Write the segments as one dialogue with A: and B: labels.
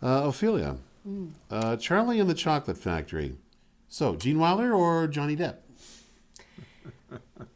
A: Ophelia, Charlie and the Chocolate Factory. So, Gene Wilder or Johnny Depp?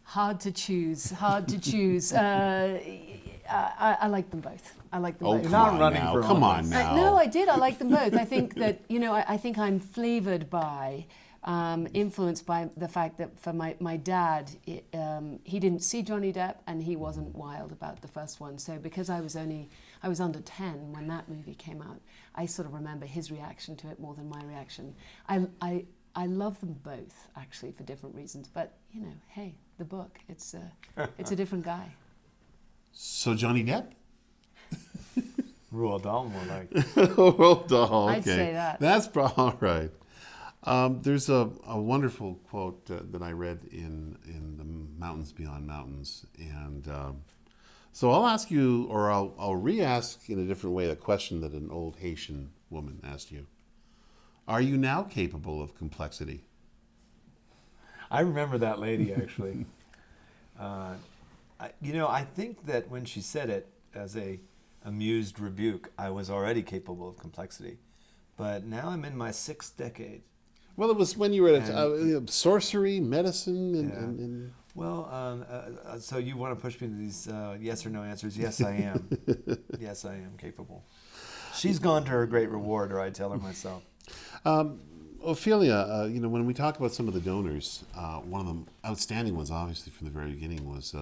B: Hard to choose. Hard to choose. I like them both. I like them both.
A: Come
C: not
A: on
C: running
A: now.
C: for
A: Come on
C: office.
A: now.
B: No, I did. I like them both. I think that, I think I'm flavored by, influenced by the fact that for my dad, he didn't see Johnny Depp and he wasn't wild about the first one. So because I was under 10 when that movie came out, I sort of remember his reaction to it more than my reaction. I love them both, actually, for different reasons. But, hey, the book, it's a different guy.
A: So, Johnny Depp?
C: Roald Dahl, more like.
A: Roald Dahl, okay.
B: I'd say that.
A: That's all right. There's a wonderful quote that I read in The Mountains Beyond Mountains. And so I'll ask you, or I'll re-ask in a different way a question that an old Haitian woman asked you. Are you now capable of complexity?
C: I remember that lady, actually. I think that when she said it as a amused rebuke, I was already capable of complexity. But now I'm in my 6th decade.
A: Well, it was when you were at sorcery, medicine, and
C: Well, so you want to push me to these yes or no answers? Yes, I am. Yes, I am capable. She's gone to her great reward, or I tell her myself.
A: Ophelia, when we talk about some of the donors, one of the outstanding ones, obviously, from the very beginning was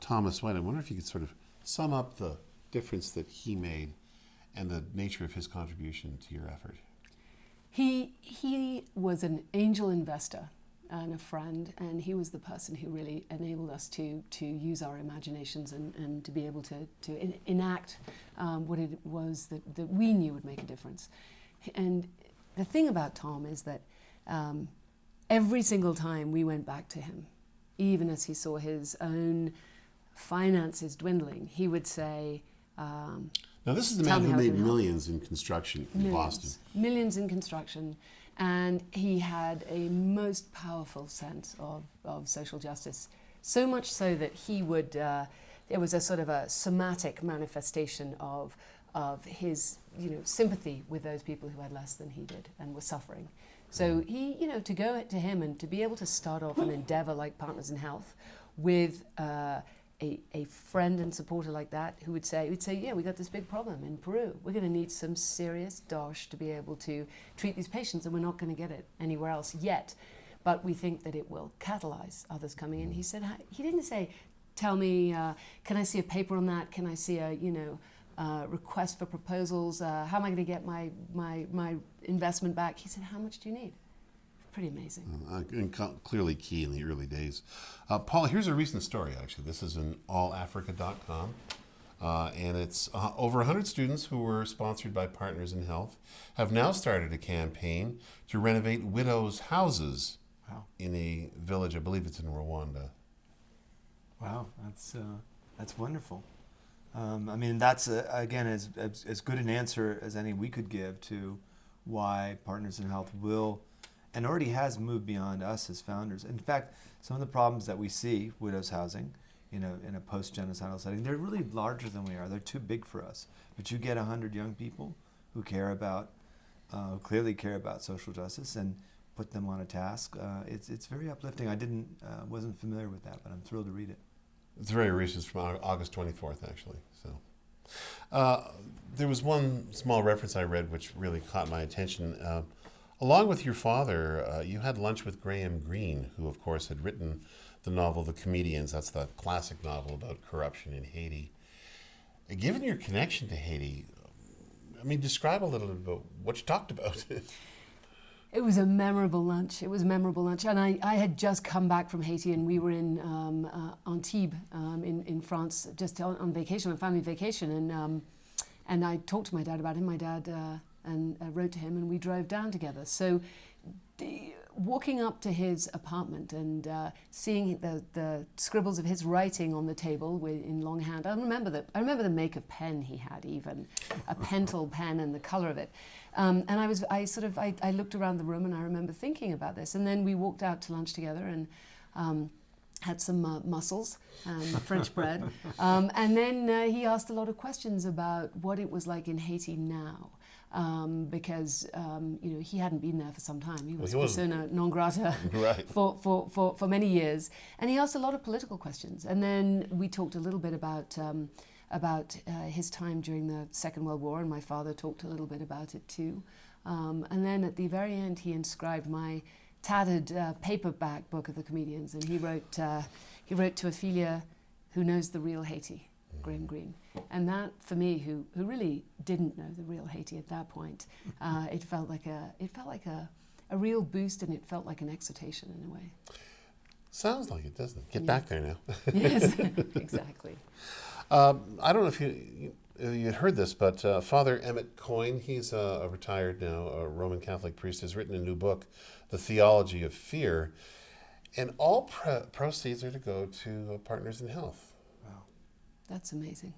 A: Thomas White. I wonder if you could sort of sum up the difference that he made and the nature of his contribution to your effort.
B: He was an angel investor and a friend, and he was the person who really enabled us to use our imaginations and to be able to enact what it was that we knew would make a difference. And the thing about Tom is that every single time we went back to him, even as he saw his own finances dwindling, he would say,
A: now this is the man who made millions in construction in Boston.
B: Millions in construction. And he had a most powerful sense of social justice. So much so that he would, there was a sort of a somatic manifestation of his, sympathy with those people who had less than he did and were suffering. So he, to go to him and to be able to start off an endeavor like Partners in Health with a friend and supporter like that who would say, yeah, we got this big problem in Peru. We're going to need some serious dosh to be able to treat these patients, and we're not going to get it anywhere else yet. But we think that it will catalyze others coming in. He said, he didn't say, tell me, can I see a paper on that? Can I see a, request for proposals? How am I going to get my investment back? He said, how much do you need? Pretty amazing.
A: And clearly key in the early days. Paul, here's a recent story, actually. This is in allafrica.com. And it's over 100 students who were sponsored by Partners in Health have now started a campaign to renovate widows' houses in a village, I believe it's in Rwanda.
C: Wow, that's wonderful. That's, again, as good an answer as any we could give to why Partners in Health will and already has moved beyond us as founders. In fact, some of the problems that we see, widows housing, in a post-genocidal setting, they're really larger than we are. They're too big for us. But you get 100 young people who clearly care about social justice and put them on a task. It's very uplifting. I wasn't familiar with that, but I'm thrilled to read it.
A: It's very recent, from August 24th, actually. So, there was one small reference I read which really caught my attention. Along with your father, you had lunch with Graham Greene, who, of course, had written the novel The Comedians. That's the classic novel about corruption in Haiti. Given your connection to Haiti, describe a little bit about what you talked about.
B: It was a memorable lunch. And I had just come back from Haiti, and we were in Antibes in France, just on vacation, on family vacation. And I talked to my dad about him. My dad and wrote to him, and we drove down together. So walking up to his apartment and seeing the scribbles of his writing on the table in longhand. I remember the make of pen he had, even a Pentel pen, and the color of it. And I looked around the room, and I remember thinking about this. And then we walked out to lunch together and had some mussels and French bread. And then he asked a lot of questions about what it was like in Haiti now. because he hadn't been there for some time. He was
A: he wasn't.
B: persona non grata
A: Right.
B: for many years, and he asked a lot of political questions. And then we talked a little bit about his time during the Second World War, and my father talked a little bit about it too. And then at the very end, he inscribed my tattered paperback book of the comedians, and he wrote to Ophelia, who knows the real Haiti, Graham Greene. And that, for me, who really didn't know the real Haiti at that point, it felt like a real boost, and it felt like an exhortation in a way.
A: Sounds like it, doesn't it? Get back there now.
B: Yes, exactly.
A: I don't know if you had heard this, but Father Emmett Coyne, he's a retired now a Roman Catholic priest, has written a new book, The Theology of Fear, and all proceeds are to go to Partners in Health.
C: Wow.
B: That's amazing.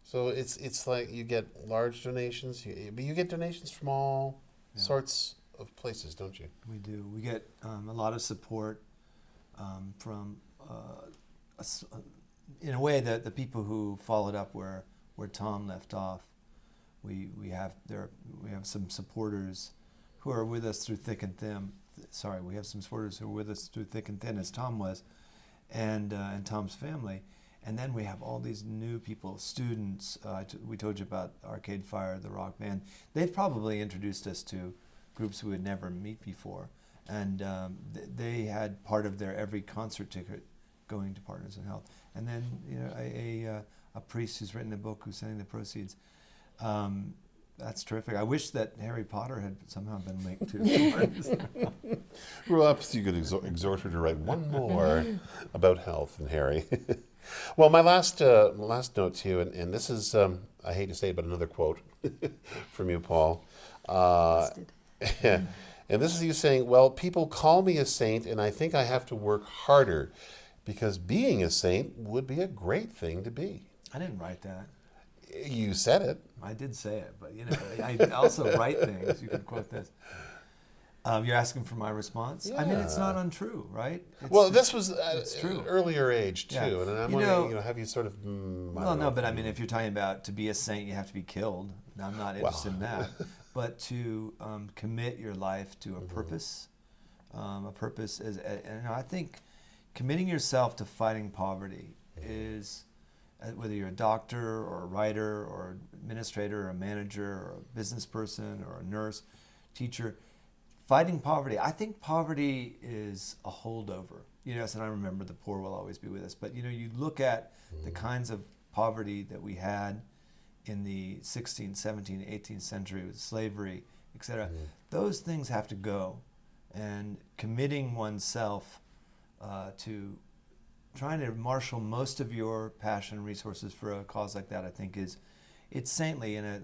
A: So it's like you get large donations, but you get donations from all sorts of places, don't you?
C: We do. We get a lot of support from, in a way, the people who followed up where Tom left off. We have some supporters who are with us through thick and thin. We have some supporters who are with us through thick and thin, as Tom was, and Tom's family. And then we have all these new people, students. We told you about Arcade Fire, the rock band. They've probably introduced us to groups we would never meet before. And they had part of their every concert ticket going to Partners in Health. And then a priest who's written a book who's sending the proceeds. That's terrific. I wish that Harry Potter had somehow been linked to Partners in Health.
A: Perhaps you could exhort her to write one more about health and Harry. Well, my last note to you, and this is, I hate to say it, but another quote from you, Paul. And this is you saying, well, people call me a saint, and I think I have to work harder because being a saint would be a great thing to be.
C: I didn't write that.
A: You said it.
C: I did say it, but I also write things. You can quote this. You're asking for my response?
A: Yeah.
C: I mean, it's not untrue, right?
A: This was
C: it's true.
A: Earlier age too,
C: Yeah.
A: and I'm wondering, have you sort of?
C: But I mean, if you're talking about to be a saint, you have to be killed. I'm not interested in that, but to commit your life to a purpose, is, and I think committing yourself to fighting poverty is, whether you're a doctor or a writer or administrator or a manager or a business person or a nurse, teacher. Fighting poverty. I think poverty is a holdover. And I remember the poor will always be with us. But you look at the kinds of poverty that we had in the 16th, 17th, 18th century with slavery, etc. Those things have to go. And committing oneself to trying to marshal most of your passion and resources for a cause like that, I think it's saintly in a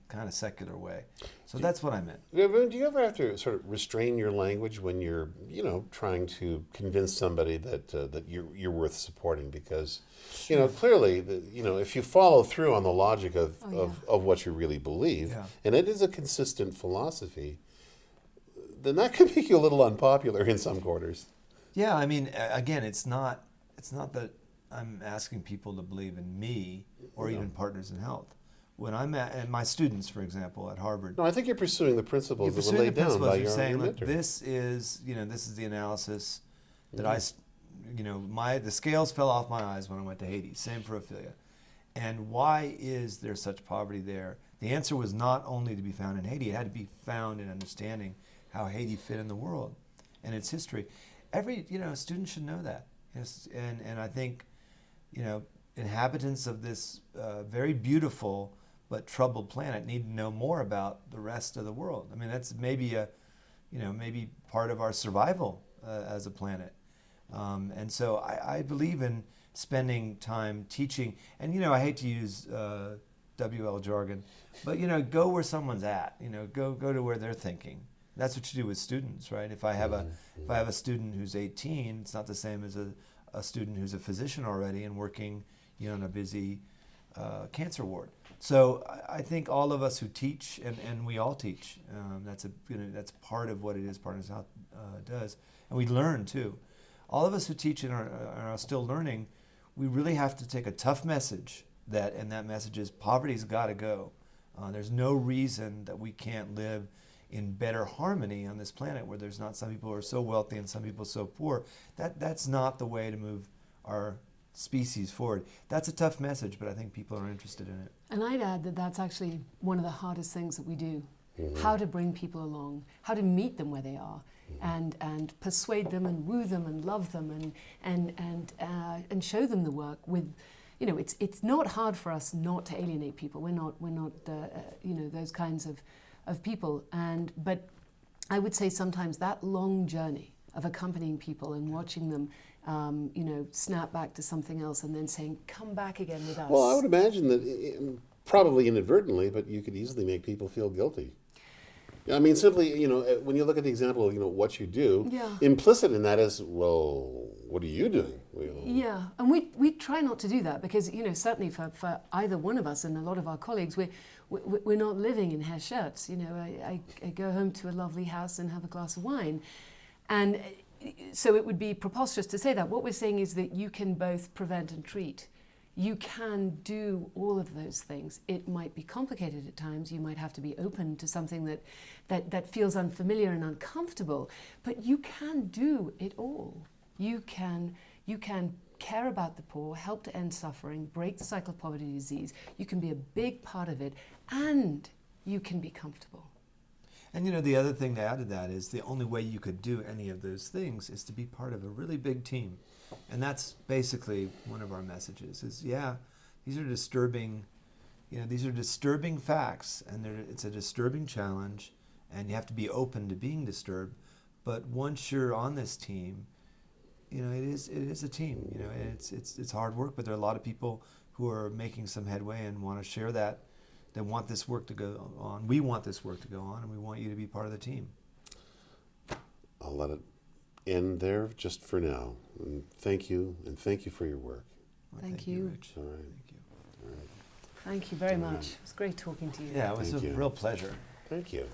C: kind of secular way. So that's what I meant.
A: Do you ever have to sort of restrain your language when you're, trying to convince somebody that you're worth supporting? Because, clearly, if you follow through on the logic of what you really believe, and it is a consistent philosophy, then that could make you a little unpopular in some quarters.
C: Yeah, I mean, again, it's not that I'm asking people to believe in me or even Partners in Health. When I'm and my students, for example, at Harvard.
A: No, I think you're pursuing the principles that were laid down by your mentor.
C: This is the analysis that the scales fell off my eyes when I went to Haiti. Same for Ophelia. And why is there such poverty there? The answer was not only to be found in Haiti, it had to be found in understanding how Haiti fit in the world and its history. Every student should know that. Yes, and I think inhabitants of this very beautiful but troubled planet need to know more about the rest of the world. I mean, that's maybe maybe part of our survival as a planet. And so I believe in spending time teaching. And I hate to use WL jargon, but go where someone's at. Go to where they're thinking. That's what you do with students, right? If I have a student who's 18, it's not the same as a student who's a physician already and working in a busy cancer ward. So I think all of us who teach, and we all teach, that's part of what it is Partners in Health does, and we learn too. All of us who teach and are still learning, we really have to take a tough message and that message is poverty's got to go. There's no reason that we can't live in better harmony on this planet where there's not some people who are so wealthy and some people so poor. That's not the way to move our species forward. That's a tough message, but I think people are interested in it.
B: And I'd add that that's actually one of the hardest things that we do. How to bring people along, how to meet them where they are, and persuade them and woo them and love them and show them the work with, you know, it's not hard for us not to alienate people. We're not you know, those kinds of people. But I would say sometimes that long journey of accompanying people and watching them, you know, snap back to something else and then saying, come back again with us.
A: Well, I would imagine that probably inadvertently, but you could easily make people feel guilty. I mean, simply, you know, when you look at the example of, you know, what you do, implicit in that is, well, what are you doing?
B: Yeah, and we try not to do that because, you know, certainly for either one of us and a lot of our colleagues, we're not living in hair shirts. You know, I go home to a lovely house and have a glass of wine. And so it would be preposterous to say that. What we're saying is that you can both prevent and treat. You can do all of those things. It might be complicated at times. You might have to be open to something that feels unfamiliar and uncomfortable, but you can do it all. You can care about the poor, help to end suffering, break the cycle of poverty and disease. You can be a big part of it, and you can be comfortable.
C: And you know, the other thing to add to that is the only way you could do any of those things is to be part of a really big team. And that's basically one of our messages is, yeah, these are disturbing, you know, these are disturbing facts, and it's a disturbing challenge, and you have to be open to being disturbed. But once you're on this team, you know, it is a team, you know, and it's hard work, but there are a lot of people who are making some headway and want to share that. They want this work to go on. We want this work to go on, and we want you to be part of the team.
A: I'll let it end there just for now. And thank you for your work.
C: Well,
B: Thank you.
C: Rich.
A: All right.
C: Thank you.
A: All right.
B: Thank you very much. It was great talking to you.
C: Yeah, it was
A: Thank
C: a
A: you.
C: real pleasure.
A: Thank you.